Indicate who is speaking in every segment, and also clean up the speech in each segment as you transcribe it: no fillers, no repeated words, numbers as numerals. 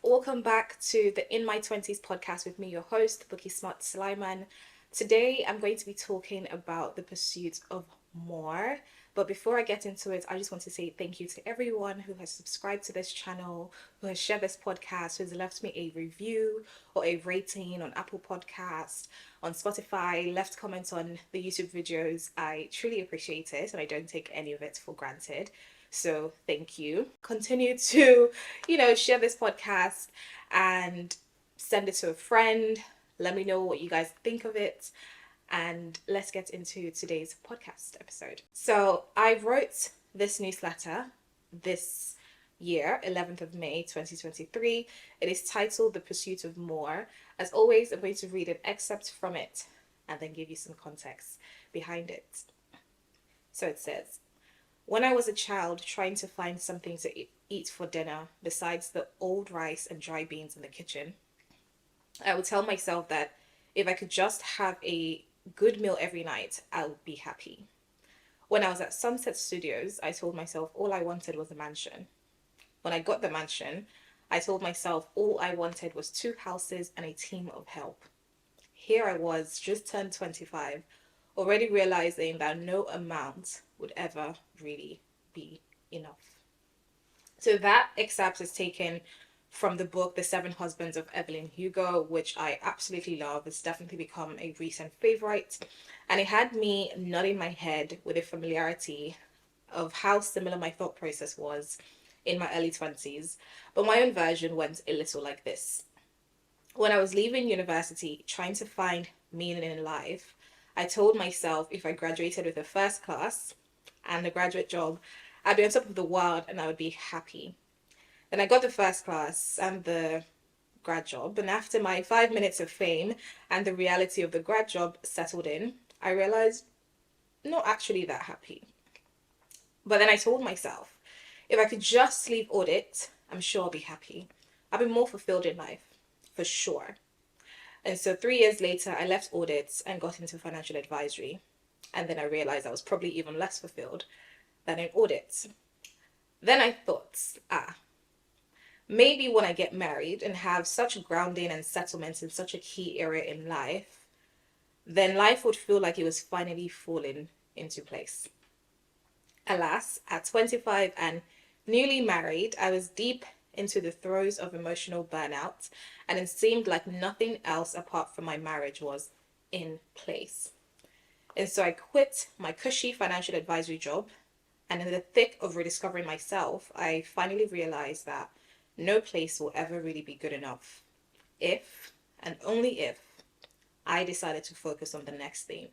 Speaker 1: welcome back to the In My Twenties podcast with me, your host, Bookie Smart Sulaiman. Today, I'm going to be talking about the pursuit of more. But before I get into it, I just want to say thank you to everyone who has subscribed to this channel, who has shared this podcast, who has left me a review or a rating on Apple Podcast, on Spotify, left comments on the YouTube videos. I truly appreciate it, and I don't take any of it for granted. So thank you. Continue to, share this podcast and send it to a friend. Let me know what you guys think of it. And let's get into today's podcast episode. So I wrote this newsletter this year, 11th of May, 2023. It is titled The Pursuit of More. As always, I'm going to read an excerpt from it and then give you some context behind it. So it says, when I was a child trying to find something to eat for dinner besides the old rice and dry beans in the kitchen, I would tell myself that if I could just have a good meal every night, I would be happy. When I was at Sunset Studios, I told myself all I wanted was a mansion. When I got the mansion, I told myself all I wanted was 2 houses and a team of help. Here I was, just turned 25, already realizing that no amount would ever really be enough. So that excerpt is taken from the book The 7 Husbands of Evelyn Hugo, which I absolutely love. It's definitely become a recent favorite. And it had me nodding my head with a familiarity of how similar my thought process was in my early 20s. But my own version went a little like this. When I was leaving university, trying to find meaning in life, I told myself if I graduated with a first class and a graduate job, I'd be on top of the world and I would be happy. Then I got the first class and the grad job, and after my 5 minutes of fame and the reality of the grad job settled in, I realized not actually that happy. But then I told myself, if I could just leave audit, I'm sure I'll be happy. I'll be more fulfilled in life, for sure. And so 3 years later, I left audits and got into financial advisory. And then I realized I was probably even less fulfilled than in audits. Then I thought, maybe when I get married and have such grounding and settlement in such a key area in life, then life would feel like it was finally falling into place. Alas, at 25 and newly married, I was deep into the throes of emotional burnout, and it seemed like nothing else apart from my marriage was in place. And so I quit my cushy financial advisory job, and in the thick of rediscovering myself, I finally realized that no place will ever really be good enough if, and only if, I decided to focus on the next thing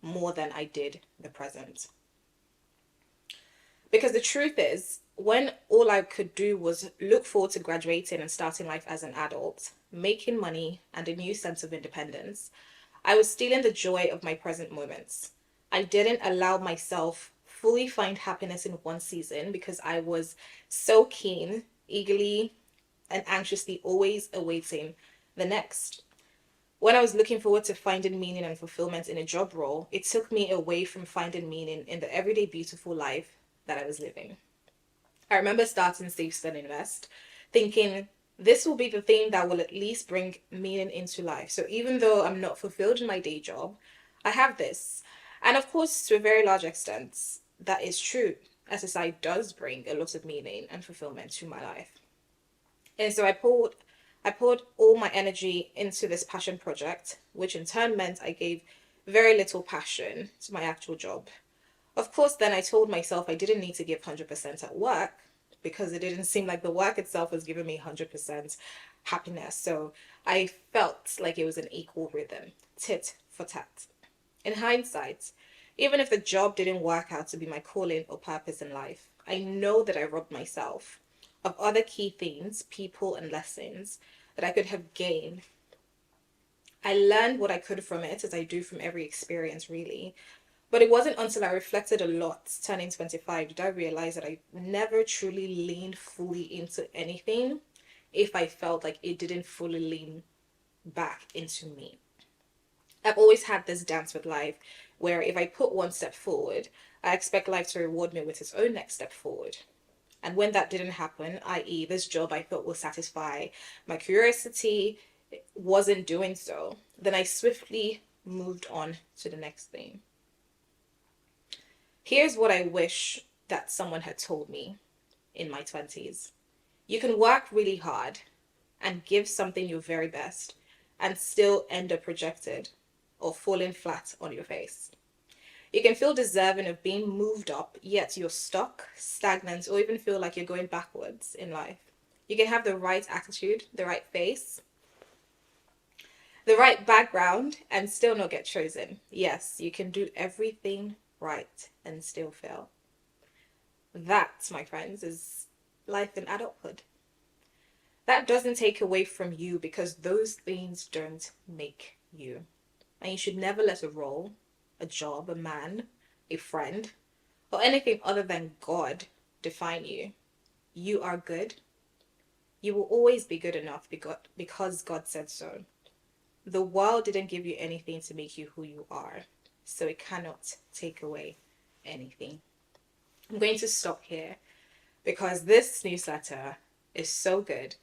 Speaker 1: more than I did the present. Because the truth is, when all I could do was look forward to graduating and starting life as an adult, making money and a new sense of independence, I was stealing the joy of my present moments. I didn't allow myself fully find happiness in one season because I was so keen, eagerly and anxiously always awaiting the next. When I was looking forward to finding meaning and fulfillment in a job role, it took me away from finding meaning in the everyday beautiful life that I was living. I remember starting Save, Spend, Invest, thinking this will be the thing that will at least bring meaning into life. So even though I'm not fulfilled in my day job, I have this. And of course, to a very large extent, that is true. SSI does bring a lot of meaning and fulfillment to my life. And so I poured all my energy into this passion project, which in turn meant I gave very little passion to my actual job. Of course, then I told myself I didn't need to give 100% at work because it didn't seem like the work itself was giving me 100% happiness. So I felt like it was an equal rhythm, tit for tat. In hindsight, even if the job didn't work out to be my calling or purpose in life, I know that I robbed myself of other key themes, people, and lessons that I could have gained. I learned what I could from it, as I do from every experience, really. But it wasn't until I reflected a lot, turning 25, did I realize that I never truly leaned fully into anything if I felt like it didn't fully lean back into me. I've always had this dance with life where if I put one step forward, I expect life to reward me with its own next step forward. And when that didn't happen, i.e., this job I thought will satisfy my curiosity wasn't doing so, then I swiftly moved on to the next thing. Here's what I wish that someone had told me in my 20s. You can work really hard and give something your very best and still end up rejected or falling flat on your face. You can feel deserving of being moved up, yet you're stuck, stagnant, or even feel like you're going backwards in life. You can have the right attitude, the right face, the right background, and still not get chosen. Yes, you can do everything right and still fail. That, my friends, is life in adulthood. That doesn't take away from you because those things don't make you. And you should never let a role, a job, a man, a friend, or anything other than God define you. You are good. You will always be good enough because God said so. The world didn't give you anything to make you who you are, so it cannot take away anything. I'm going to stop here because this newsletter is so good.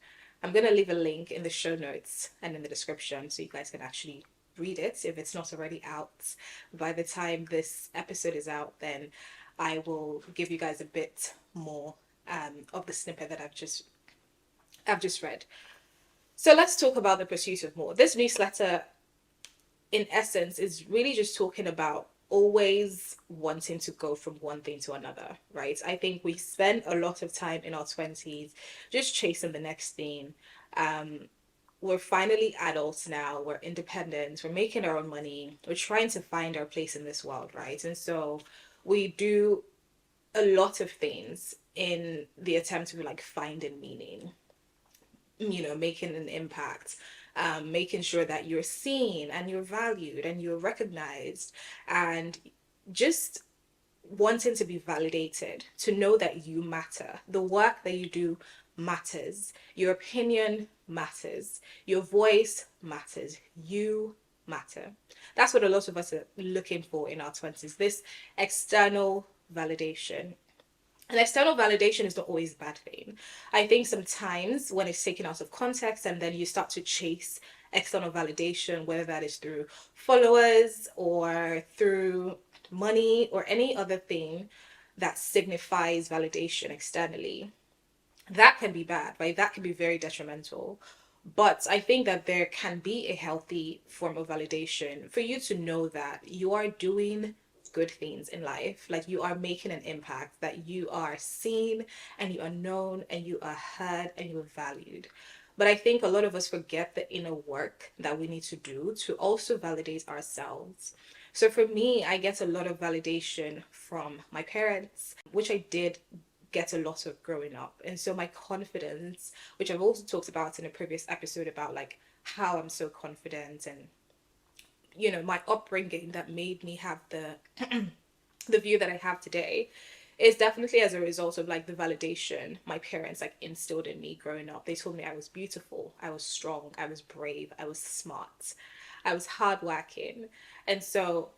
Speaker 1: I'm going to leave a link in the show notes and in the description so you guys can actually read it if it's not already out. By the time this episode is out, then I will give you guys a bit more of the snippet that I've just read. So let's talk about the pursuit of more. This newsletter, in essence, is really just talking about always wanting to go from one thing to another, right? I think we spend a lot of time in our 20s just chasing the next thing. We're finally adults now, we're independent, we're making our own money, we're trying to find our place in this world, right? And so we do a lot of things in the attempt to like finding meaning, making an impact, making sure that you're seen and you're valued and you're recognized, and just wanting to be validated, to know that you matter. The work that you do matters. Your opinion matters. Your voice matters. You matter. That's what a lot of us are looking for in our 20s, this external validation. And external validation is not always a bad thing. I think sometimes when it's taken out of context and then you start to chase external validation, whether that is through followers or through money or any other thing that signifies validation externally, that can be bad, right? That can be very detrimental. But I think that there can be a healthy form of validation for you to know that you are doing good things in life, like you are making an impact, that you are seen and you are known and you are heard and you are valued. But I think a lot of us forget the inner work that we need to do to also validate ourselves. So for me, I get a lot of validation from my parents, which I did get a lot of growing up. And so my confidence, which I've also talked about in a previous episode about like how I'm so confident, and my upbringing that made me have the view that I have today, is definitely as a result of like the validation my parents like instilled in me growing up. They told me I was beautiful, I was strong, I was brave, I was smart, I was hardworking. And so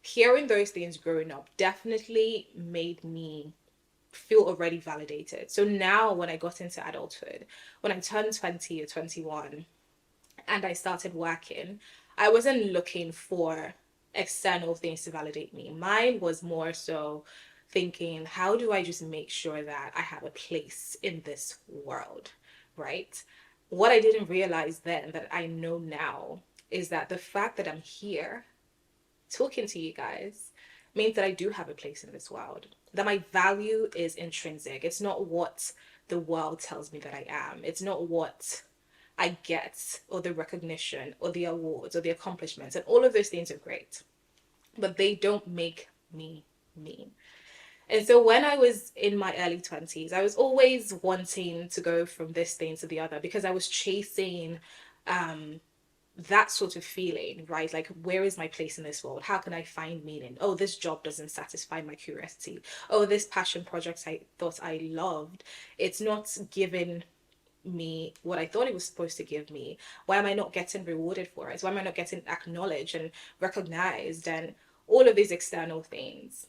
Speaker 1: hearing those things growing up definitely made me feel already validated. So now when I got into adulthood, when I turned 20 or 21 and I started working, I wasn't looking for external things to validate me. Mine was more so thinking, how do I just make sure that I have a place in this world, right? What I didn't realize then that I know now is that the fact that I'm here talking to you guys means that I do have a place in this world, that my value is intrinsic. It's not what the world tells me that I am. It's not what I get, or the recognition, or the awards, or the accomplishments. And all of those things are great, but they don't make me me. And so when I was in my early 20s, I was always wanting to go from this thing to the other because I was chasing that sort of feeling, right? Like, where is my place in this world? How can I find meaning? Oh, this job doesn't satisfy my curiosity. Oh, this passion project I thought I loved, it's not giving me what I thought it was supposed to give me. Why am I not getting rewarded for it? Why am I not getting acknowledged and recognized, and all of these external things?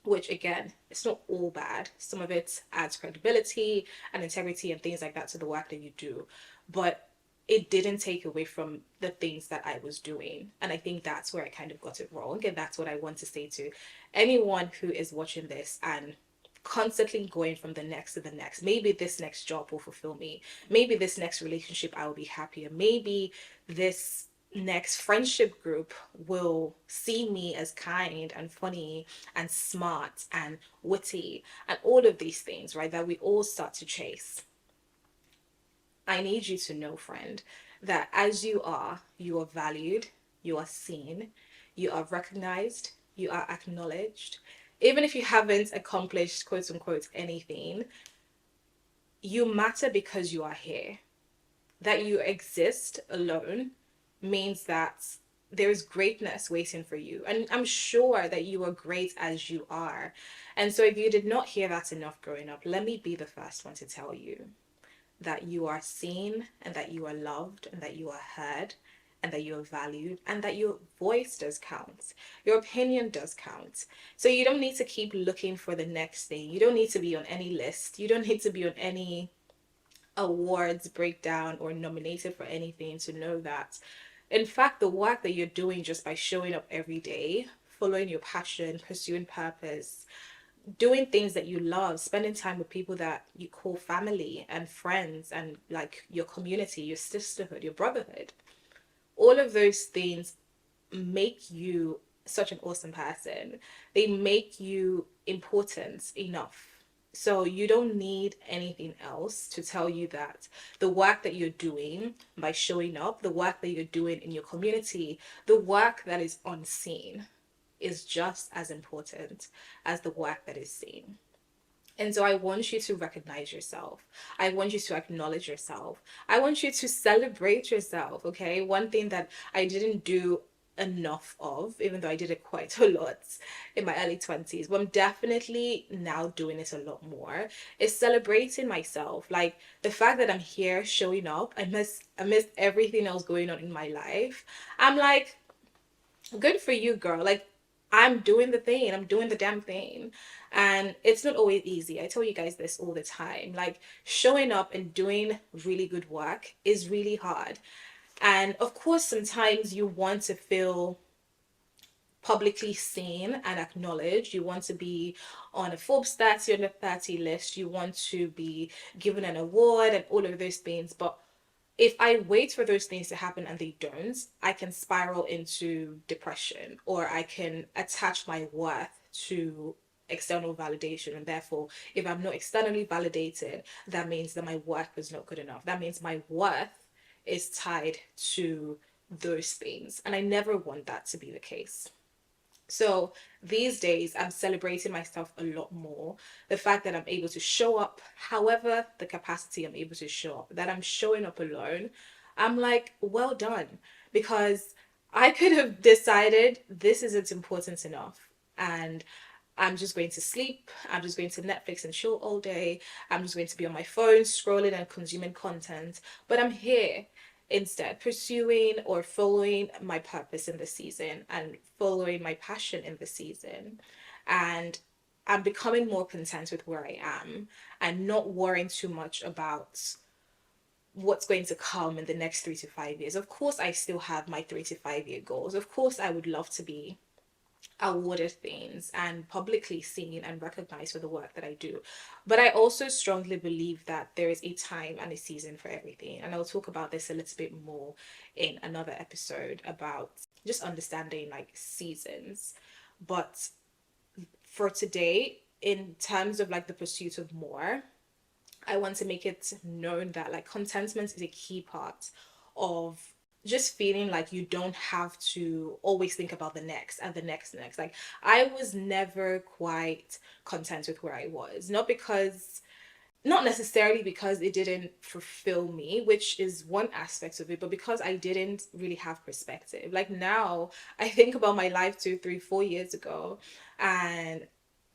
Speaker 1: which again, it's not all bad. Some of it adds credibility and integrity and things like that to the work that you do. But it didn't take away from the things that I was doing. And I think that's where I kind of got it wrong. And that's what I want to say to anyone who is watching this and constantly going from the next to the next. Maybe this next job will fulfill me. Maybe this next relationship I will be happier. Maybe this next friendship group will see me as kind and funny and smart and witty and all of these things, right? That we all start to chase. I need you to know, friend, that as you are valued, you are seen, you are recognized, you are acknowledged. Even if you haven't accomplished, quote unquote, anything, you matter because you are here. That you exist alone means that there's greatness waiting for you. And I'm sure that you are great as you are. And so if you did not hear that enough growing up, let me be the first one to tell you that you are seen and that you are loved and that you are heard and that you are valued and that your voice does count. Your opinion does count. So you don't need to keep looking for the next thing. You don't need to be on any list. You don't need to be on any awards breakdown or nominated for anything to know that. In fact, the work that you're doing just by showing up every day, following your passion, pursuing purpose, doing things that you love, spending time with people that you call family and friends and like your community, your sisterhood, your brotherhood, all of those things make you such an awesome person. They make you important enough. So you don't need anything else to tell you that the work that you're doing by showing up, the work that you're doing in your community, the work that is unseen is just as important as the work that is seen. And so I want you to recognize yourself. I want you to acknowledge yourself. I want you to celebrate yourself, okay? One thing that I didn't do enough of, even though I did it quite a lot in my early 20s, but I'm definitely now doing it a lot more, is celebrating myself. Like the fact that I'm here showing up, I missed everything else going on in my life. I'm like, good for you, girl. Like, I'm doing the thing, I'm doing the damn thing. And it's not always easy. I tell you guys this all the time. Like, showing up and doing really good work is really hard. And of course, sometimes you want to feel publicly seen and acknowledged. You want to be on a Forbes 30 on the 30 list. You want to be given an award and all of those things. But if I wait for those things to happen and they don't, I can spiral into depression, or I can attach my worth to external validation. And therefore, if I'm not externally validated, that means that my work was not good enough. That means my worth is tied to those things. And I never want that to be the case. So these days, I'm celebrating myself a lot more. The fact that I'm able to show up, however, the capacity I'm able to show up, that I'm showing up alone, I'm like, well done. Because I could have decided this isn't important enough. And I'm just going to sleep. I'm just going to Netflix and chill all day. I'm just going to be on my phone, scrolling and consuming content. But I'm here instead, pursuing or following my purpose in the season and following my passion in the season. And I'm becoming more content with where I am and not worrying too much about what's going to come in the next 3 to 5 years. Of course, I still have my 3 to 5 year goals. Of course, I would love to be awarded things and publicly seen and recognized for the work that I do. But I also strongly believe that there is a time and a season for everything. And I'll talk about this a little bit more in another episode about just understanding like seasons. But for today, in terms of like the pursuit of more, I want to make it known that like contentment is a key part of just feeling like you don't have to always think about the next and the next. Like I was never quite content with where I was. Not necessarily because it didn't fulfill me, which is one aspect of it, but because I didn't really have perspective. Like now, I think about my life 2, 3, 4 years ago, and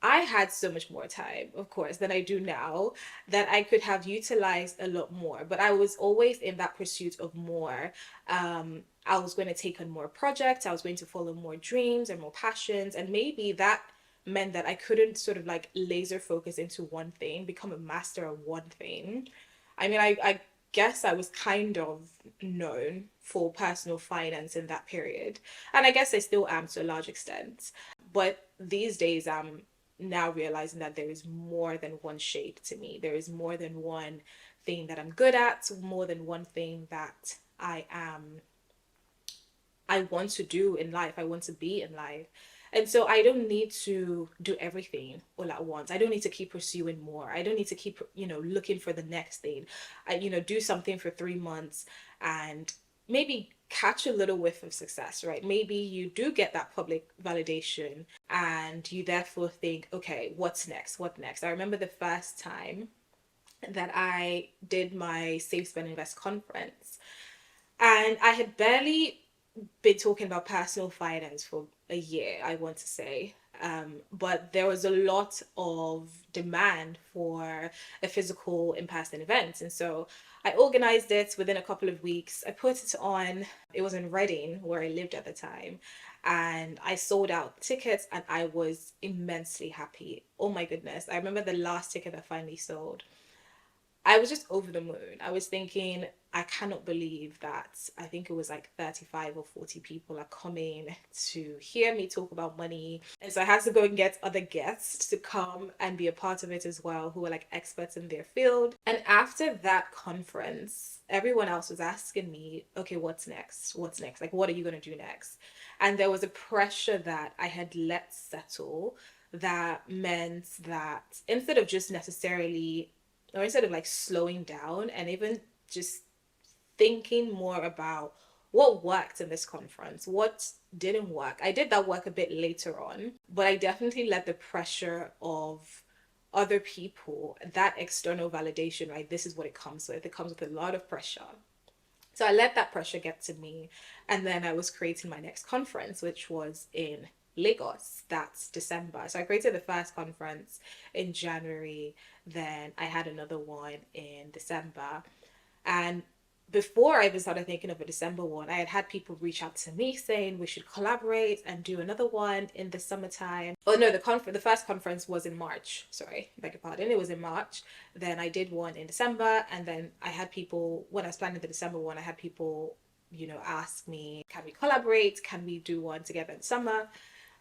Speaker 1: I had so much more time, of course, than I do now that I could have utilized a lot more. But I was always in that pursuit of more. I was going to take on more projects, I was going to follow more dreams and more passions, and maybe that meant that I couldn't sort of like laser focus into one thing, become a master of one thing. I mean, I guess I was kind of known for personal finance in that period. And I guess I still am to a large extent. But these days, I'm now realizing that there is more than one shape to me. There is more than one thing that I'm good at, more than one thing that I want to do in life, I want to be in life. And so I don't need to do everything all at once. I don't need to keep pursuing more. I don't need to keep, looking for the next thing. Do something for 3 months and maybe catch a little whiff of success, right? Maybe you do get that public validation and you therefore think, okay, what's next? What next? I remember the first time that I did my Save, Spend, Invest conference, and I had barely been talking about personal finance for a year, I want to say. But there was a lot of demand for a physical in-person event. And so I organized it within a couple of weeks. I put it on. It was in Reading, where I lived at the time. And I sold out tickets and I was immensely happy. Oh my goodness. I remember the last ticket that finally sold. I was just over the moon. I was thinking, I cannot believe that I think it was like 35 or 40 people are coming to hear me talk about money. And so I had to go and get other guests to come and be a part of it as well, who were like experts in their field. And after that conference, everyone else was asking me, okay, what's next? What's next? Like, what are you going to do next? And there was a pressure that I had let settle that meant that instead of just necessarily or instead of like slowing down and even just thinking more about what worked in this conference, what didn't work. I did that work a bit later on, but I definitely let the pressure of other people, that external validation, right? This is what it comes with. It comes with a lot of pressure. So I let that pressure get to me. And then I was creating my next conference, which was in Lagos. That's December. So I created the first conference in January. Then I had another one in December. And before I even started thinking of a December one, I had people reach out to me saying we should collaborate and do another one in the summertime. Oh no, the first conference was in March. Sorry, beg your pardon. It was in March. Then I did one in December, and then I had people when I was planning the December one. I had people, ask me, can we collaborate? Can we do one together in summer?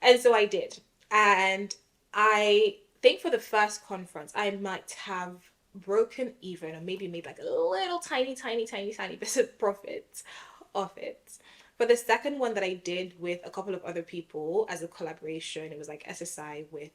Speaker 1: And so I did. And I think for the first conference, I might have broken even or maybe made like a little tiny bit of profit off it. For the second one that I did with a couple of other people as a collaboration, it was like SSI with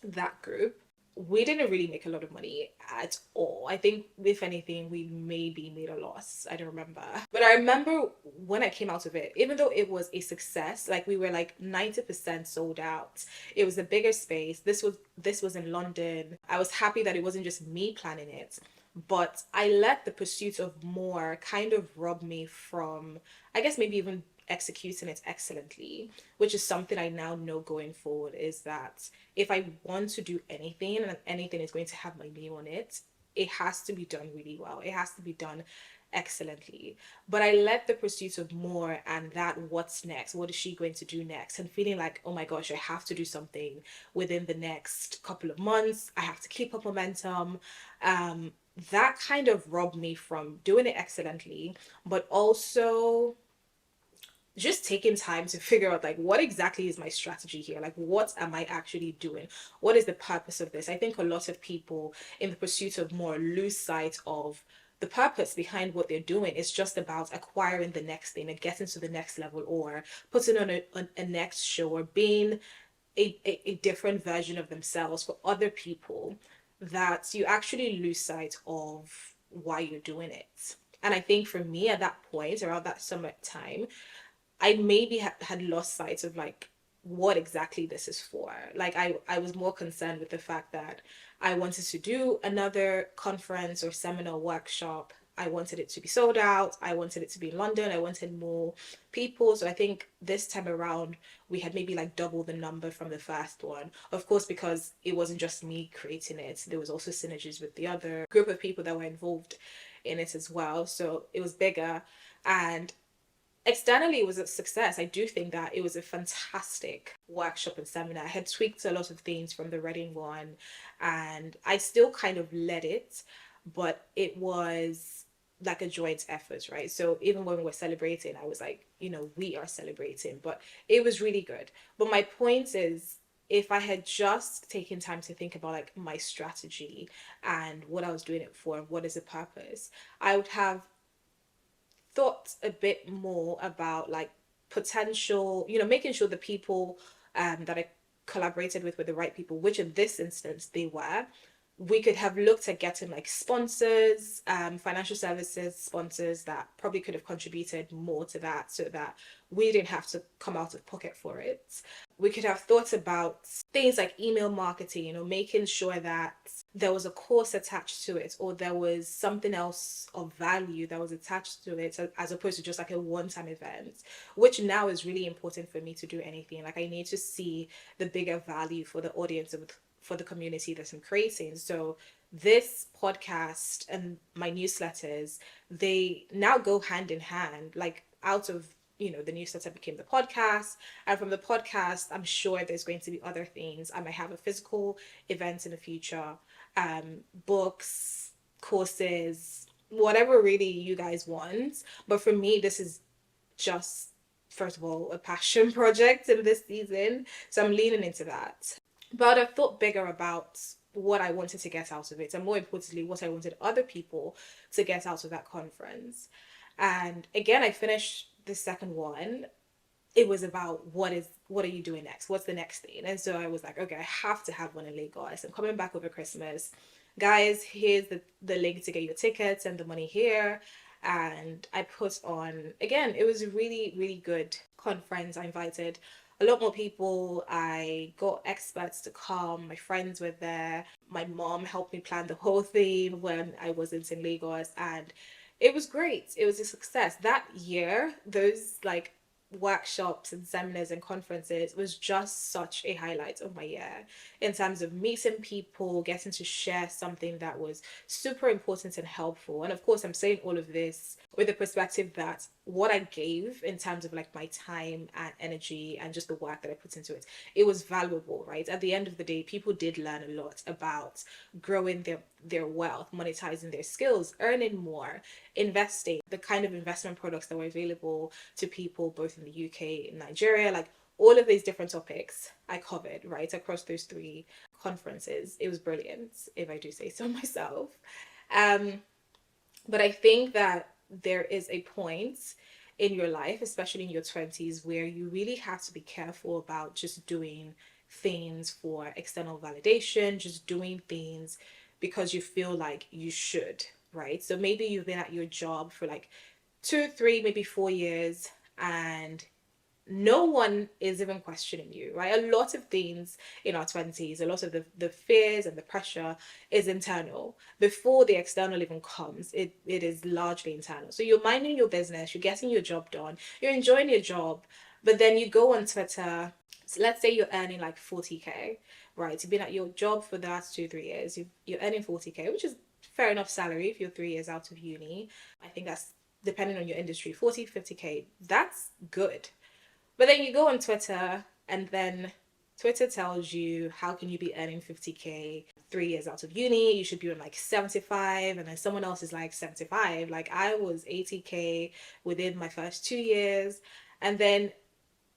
Speaker 1: that group. We didn't really make a lot of money at all. I think, if anything, we maybe made a loss. I don't remember. But I remember when I came out of it, even though it was a success, like we were like 90% sold out. It was a bigger space. This was in London. I was happy that it wasn't just me planning it. But I let the pursuit of more kind of rob me from, I guess, maybe even executing it excellently, which is something I now know going forward, is that if I want to do anything and anything is going to have my name on it, it has to be done really well. It has to be done excellently. But I let the pursuit of more and that what's next, what is she going to do next, and feeling like, oh my gosh, I have to do something within the next couple of months. I have to keep up momentum. That kind of robbed me from doing it excellently, but also just taking time to figure out like what exactly is my strategy here, like what am I actually doing, what is the purpose of this. I think a lot of people in the pursuit of more lose sight of the purpose behind what they're doing. It's just about acquiring the next thing and getting to the next level, or putting on a next show, or being a different version of themselves for other people, that you actually lose sight of why you're doing it. And I think for me at that point, around that summer time, I maybe had lost sight of like what exactly this is for. Like I was more concerned with the fact that I wanted to do another conference or seminar workshop. I wanted it to be sold out. I wanted it to be in London. I wanted more people. So I think this time around we had maybe like double the number from the first one. Of course, because it wasn't just me creating it. There was also synergies with the other group of people that were involved in it as well. So it was bigger. And externally it was a success. I do think that it was a fantastic workshop and seminar. I had tweaked a lot of things from the Reading one, and I still kind of led it, but it was like a joint effort, right? So even when we're celebrating, I was like, we are celebrating, but it was really good. But my point is, if I had just taken time to think about like my strategy and what I was doing it for, what is the purpose, I would have thought a bit more about like potential, making sure the people that I collaborated with were the right people, which in this instance they were. We could have looked at getting like sponsors, financial services sponsors that probably could have contributed more to that so that we didn't have to come out of pocket for it. We could have thought about things like email marketing, making sure that there was a course attached to it, or there was something else of value that was attached to it, as opposed to just like a one-time event, which now is really important for me to do anything. Like I need to see the bigger value for the audience and for the community that I'm creating. So this podcast and my newsletters, they now go hand in hand. Like out of the newsletter became the podcast, and from the podcast I'm sure there's going to be other things. I might have a physical event in the future, books, courses, whatever really you guys want. But for me, this is just, first of all, a passion project in this season, so I'm leaning into that. But I've thought bigger about what I wanted to get out of it, and more importantly, what I wanted other people to get out of that conference. And again, I finished the second one. It was about what are you doing next? What's the next thing? And so I was like, okay, I have to have one in Lagos. I'm coming back over Christmas. Guys, here's the link to get your tickets and the money here. And I put on, again, it was a really, really good conference. I invited a lot more people. I got experts to come. My friends were there. My mom helped me plan the whole thing when I wasn't in Lagos. And it was great. It was a success. That year, those like workshops and seminars and conferences was just such a highlight of my year in terms of meeting people, getting to share something that was super important and helpful. And of course, I'm saying all of this with the perspective that what I gave in terms of like my time and energy and just the work that I put into it, it was valuable, right? At the end of the day, people did learn a lot about growing their wealth, monetizing their skills, earning more, investing, the kind of investment products that were available to people both in the UK and Nigeria, like all of these different topics I covered, right, across those three conferences. It was brilliant, if I do say so myself. But I think that there is a point in your life, especially in your 20s, where you really have to be careful about just doing things for external validation, just doing things because you feel like you should, right? So maybe you've been at your job for like 2, 3, maybe 4 years, and no one is even questioning you, right? A lot of things in our 20s, a lot of the fears and the pressure is internal. Before the external even comes, it is largely internal. So you're minding your business, you're getting your job done, you're enjoying your job, but then you go on Twitter. So let's say you're earning like 40K, right? You've been at your job for the last 2, 3 years. You're earning 40K, which is fair enough salary if you're 3 years out of uni. I think that's, depending on your industry, 40, 50K, that's good. But then you go on Twitter, and then Twitter tells you, how can you be earning 50K 3 years out of uni? You should be on like 75. And then someone else is like 75. Like I was 80K within my first 2 years. And then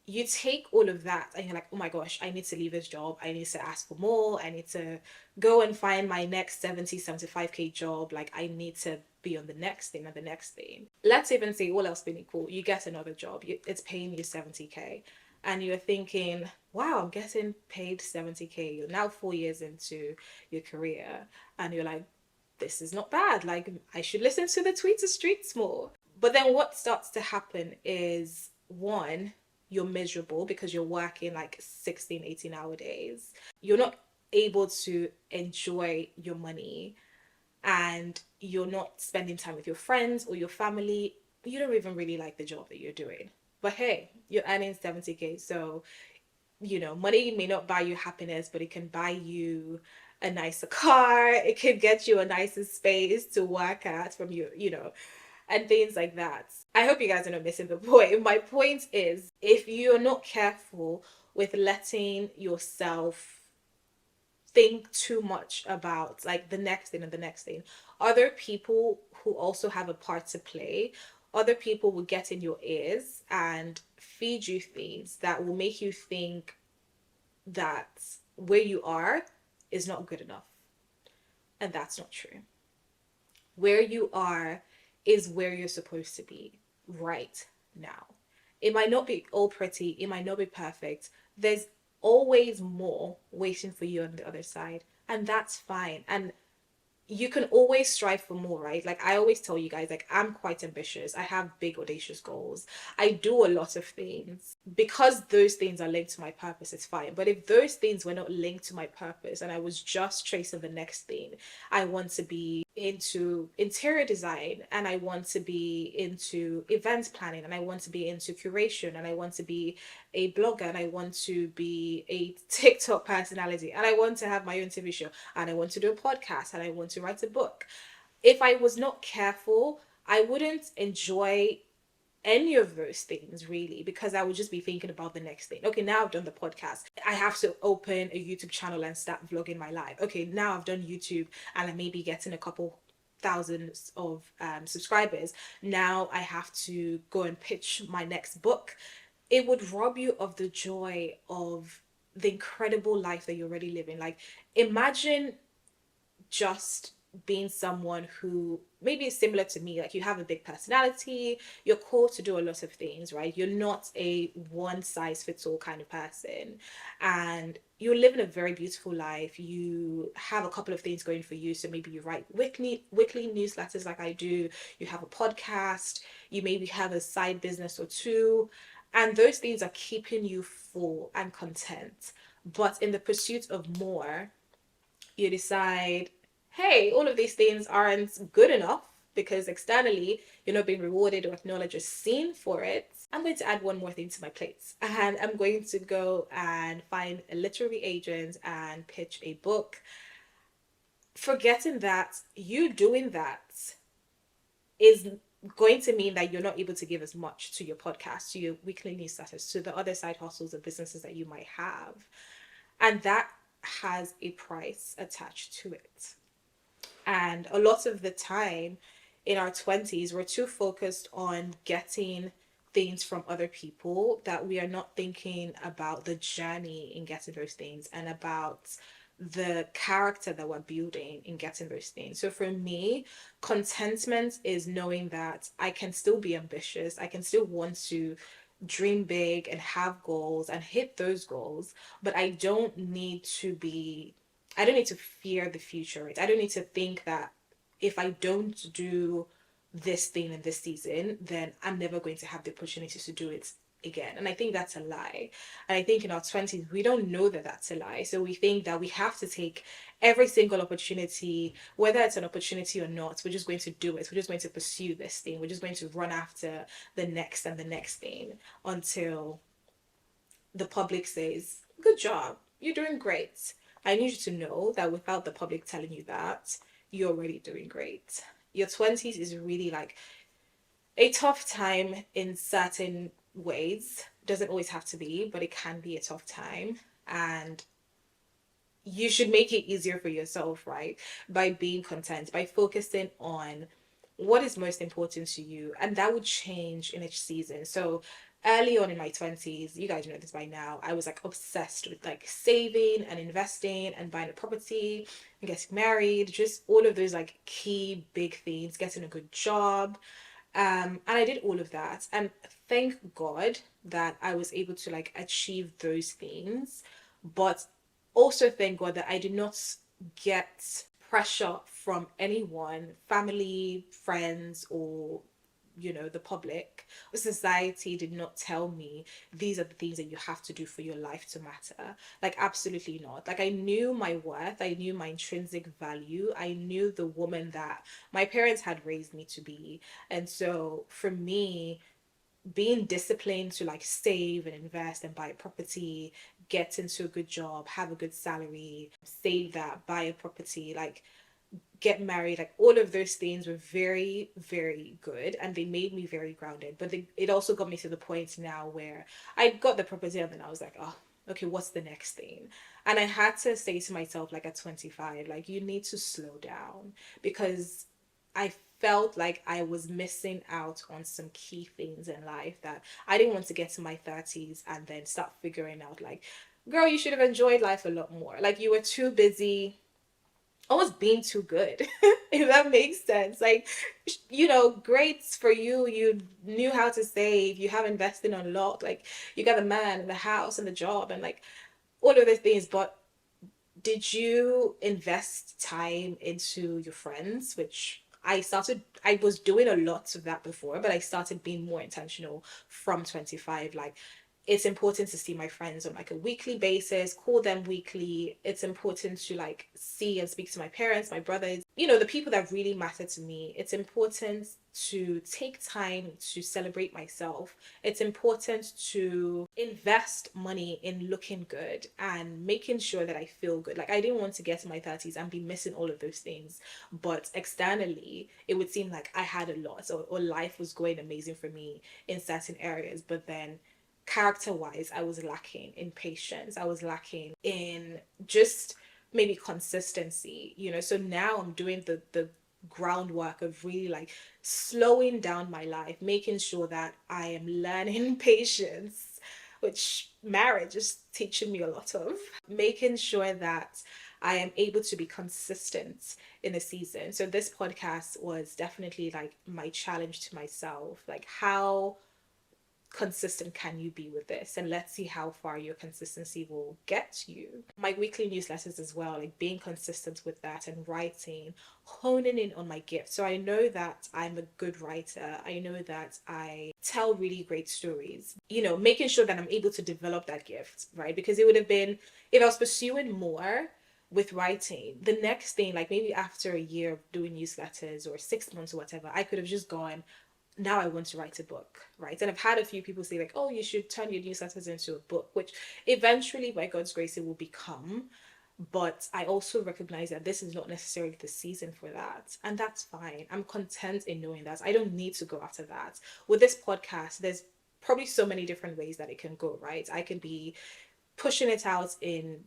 Speaker 1: you take all of that and you're like, oh my gosh, I need to leave this job. I need to ask for more. I need to go and find my next 70, 75K job. Like I need to be on the next thing and the next thing. Let's even say all else being equal, you get another job. It's paying you 70K. And you're thinking, wow, I'm getting paid 70K. You're now 4 years into your career. And you're like, this is not bad. Like I should listen to the Twitter streets more. But then what starts to happen is, one, you're miserable because you're working like 16, 18-hour days. You're not able to enjoy your money, and you're not spending time with your friends or your family. You don't even really like the job that you're doing. But hey, you're earning 70K. So, money may not buy you happiness, but it can buy you a nicer car. It can get you a nicer space to work at from your, and things like that. I hope you guys are not missing the point. My point is, if you're not careful with letting yourself think too much about like the next thing and the next thing, other people who also have a part to play, other people will get in your ears and feed you things that will make you think that where you are is not good enough. And that's not true. Where you are is where you're supposed to be right now. It might not be all pretty, it might not be perfect. There's always more waiting for you on the other side, and that's fine. And you can always strive for more, right? Like I always tell you guys, like I'm quite ambitious. I have big audacious goals. I do a lot of things. Because those things are linked to my purpose, it's fine. But if those things were not linked to my purpose and I was just chasing the next thing, I want to be into interior design, and I want to be into events planning, and I want to be into curation, and I want to be a blogger, and I want to be a TikTok personality, and I want to have my own TV show, and I want to do a podcast, and I want to write a book. If I was not careful, I wouldn't enjoy any of those things really, because I would just be thinking about the next thing. Okay, now I've done the podcast, I have to open a YouTube channel and start vlogging my life. Okay, now I've done YouTube and I may be getting a couple thousands of subscribers. Now I have to go and pitch my next book. It would rob you of the joy of the incredible life that you're already living. Like imagine just being someone who maybe is similar to me, like you have a big personality, you're called to do a lot of things, right? You're not a one size fits all kind of person, and you're living a very beautiful life. You have a couple of things going for you. So maybe you write weekly newsletters like I do, you have a podcast, you maybe have a side business or two, and those things are keeping you full and content. But in the pursuit of more, you decide, hey, all of these things aren't good enough because externally you're not being rewarded or acknowledged or seen for it. I'm going to add one more thing to my plate, and I'm going to go and find a literary agent and pitch a book, forgetting that you doing that is going to mean that you're not able to give as much to your podcast, to your weekly newsletters, to the other side hustles or businesses that you might have. And that has a price attached to it. And a lot of the time in our 20s, we're too focused on getting things from other people that we are not thinking about the journey in getting those things and about the character that we're building in getting those things. So for me, contentment is knowing that I can still be ambitious, I can still want to dream big and have goals and hit those goals, but I don't need to fear the future, right? I don't need to think that if I don't do this thing in this season, then I'm never going to have the opportunity to do it again. And I think that's a lie. And I think in our 20s, we don't know that that's a lie. So we think that we have to take every single opportunity, whether it's an opportunity or not, we're just going to do it. We're just going to pursue this thing. We're just going to run after the next and the next thing until the public says, good job, you're doing great. I need you to know that without the public telling you that, you're already doing great. Your 20s is really like a tough time in certain ways. Doesn't always have to be, but it can be a tough time. And you should make it easier for yourself, right? By being content, by focusing on what is most important to you. And that would change in each season. So early on in my 20s, you guys know this by now, I was like obsessed with like saving and investing and buying a property and getting married, just all of those like key big things, getting a good job. And I did all of that. And thank God that I was able to like achieve those things. But also thank God that I did not get pressure from anyone, family, friends, or the public. Society did not tell me these are the things that you have to do for your life to matter. Like absolutely not. Like I knew my worth, I knew my intrinsic value, I knew the woman that my parents had raised me to be. And so for me, being disciplined to like save and invest and buy a property, get into a good job, have a good salary, save that, buy a property, like get married, like all of those things were very, very good and they made me very grounded. But it also got me to the point now where I got the proposal and then I was like, oh, okay, what's the next thing? And I had to say to myself, like at 25, like you need to slow down because I felt like I was missing out on some key things in life that I didn't want to get to my 30s and then start figuring out like, girl, you should have enjoyed life a lot more. Like you were too busy almost being too good, if that makes sense. Like, great for you. You knew how to save. You have invested on a lot. Like, you got the man and the house and the job and like all of those things. But did you invest time into your friends? Which I was doing a lot of that before, but I started being more intentional from 25. Like, it's important to see my friends on like a weekly basis, call them weekly. It's important to like see and speak to my parents, my brothers, the people that really matter to me. It's important to take time to celebrate myself. It's important to invest money in looking good and making sure that I feel good. Like I didn't want to get to my 30s and be missing all of those things. But externally, it would seem like I had a lot or life was going amazing for me in certain areas. But then character wise, I was lacking in patience. I was lacking in just maybe consistency, So now I'm doing the groundwork of really like slowing down my life, making sure that I am learning patience, which marriage is teaching me a lot of, making sure that I am able to be consistent in a season. So this podcast was definitely like my challenge to myself, like how consistent can you be with this, and let's see how far your consistency will get you. My weekly newsletters as well, like being consistent with that and writing, honing in on my gift. So I know that I'm a good writer, I know that I tell really great stories, making sure that I'm able to develop that gift, right? Because it would have been, if I was pursuing more with writing, the next thing, like maybe after a year of doing newsletters or 6 months or whatever, I could have just gone, now I want to write a book, right? And I've had a few people say like, oh, you should turn your newsletters into a book, which eventually by God's grace it will become. But I also recognize that this is not necessarily the season for that. And that's fine. I'm content in knowing that. I don't need to go after that. With this podcast, there's probably so many different ways that it can go, right? I can be pushing it out in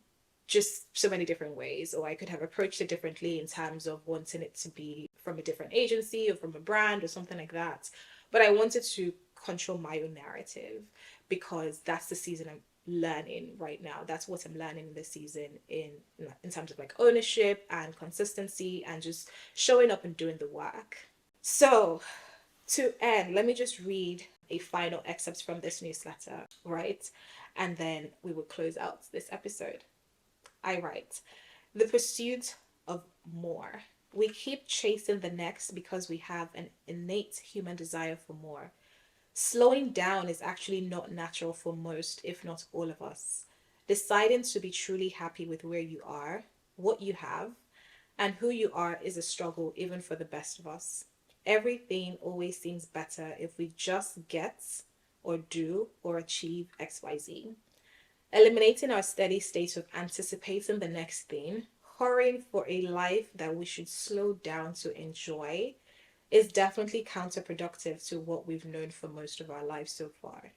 Speaker 1: just so many different ways, or I could have approached it differently in terms of wanting it to be from a different agency or from a brand or something like that. But I wanted to control my own narrative because that's the season I'm learning right now. That's what I'm learning in this season in terms of like ownership and consistency and just showing up and doing the work. So to end, let me just read a final excerpt from this newsletter, right? And then we will close out this episode. I write, the pursuit of more. We keep chasing the next because we have an innate human desire for more. Slowing down is actually not natural for most, if not all of us. Deciding to be truly happy with where you are, what you have, and who you are is a struggle even for the best of us. Everything always seems better if we just get or do or achieve XYZ. Eliminating our steady state of anticipating the next thing, hurrying for a life that we should slow down to enjoy, is definitely counterproductive to what we've known for most of our lives so far.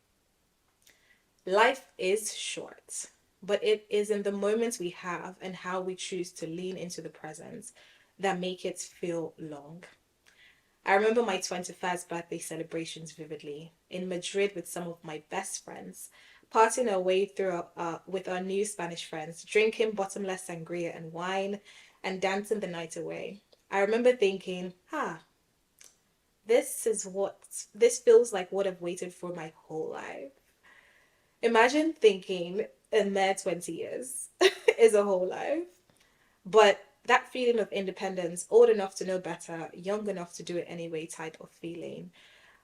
Speaker 1: Life is short, but it is in the moments we have and how we choose to lean into the present that make it feel long. I remember my 21st birthday celebrations vividly in Madrid with some of my best friends, partying our way through with our new Spanish friends, drinking bottomless sangria and wine, and dancing the night away. I remember thinking, this feels like what I've waited for my whole life. Imagine thinking in their 20 years is a whole life. But that feeling of independence, old enough to know better, young enough to do it anyway type of feeling,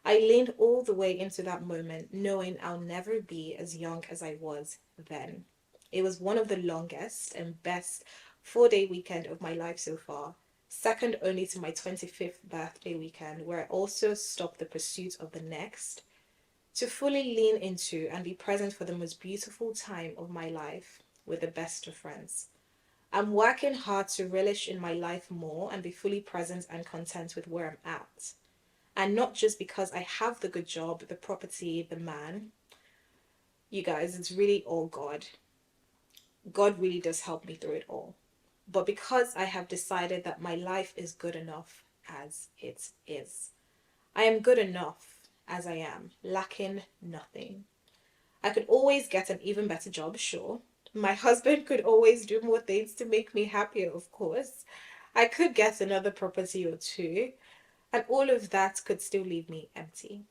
Speaker 1: I leaned all the way into that moment knowing I'll never be as young as I was then. It was one of the longest and best 4-day weekend of my life so far, second only to my 25th birthday weekend, where I also stopped the pursuit of the next to fully lean into and be present for the most beautiful time of my life with the best of friends. I'm working hard to relish in my life more and be fully present and content with where I'm at. And not just because I have the good job, the property, the man. You guys, it's really all God. God really does help me through it all. But because I have decided that my life is good enough as it is, I am good enough as I am, lacking nothing. I could always get an even better job, sure. My husband could always do more things to make me happier, of course. I could get another property or two, and all of that could still leave me empty.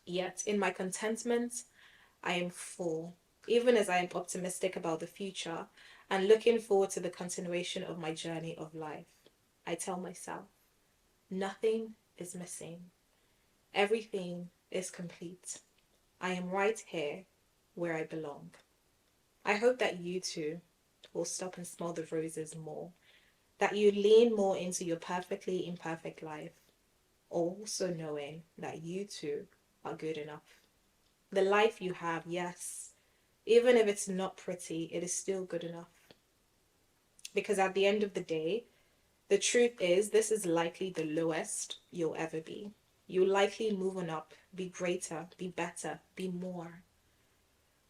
Speaker 1: Yet, in my contentment, I am full, even as I am optimistic about the future and looking forward to the continuation of my journey of life. I tell myself, nothing is missing. Everything is complete. I am right here where I belong. I hope that you too will stop and smell the roses more, that you lean more into your perfectly imperfect life, also knowing that you too are good enough. The life you have, yes, even if it's not pretty, it is still good enough. Because at the end of the day, the truth is this is likely the lowest you'll ever be. You'll likely move on up, be greater, be better, be more.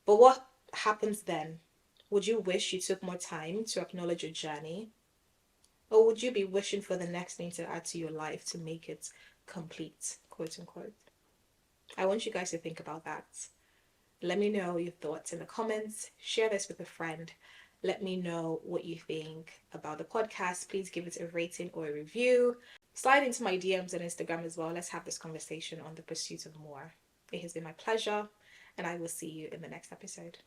Speaker 1: But what happens then? Would you wish you took more time to acknowledge your journey? Or would you be wishing for the next thing to add to your life to make it complete, quote unquote? I want you guys to think about that. Let me know your thoughts in the comments. Share this with a friend. Let me know what you think about the podcast. Please give it a rating or a review. Slide into my DMs on Instagram as well. Let's have this conversation on the pursuit of more. It has been my pleasure, and I will see you in the next episode.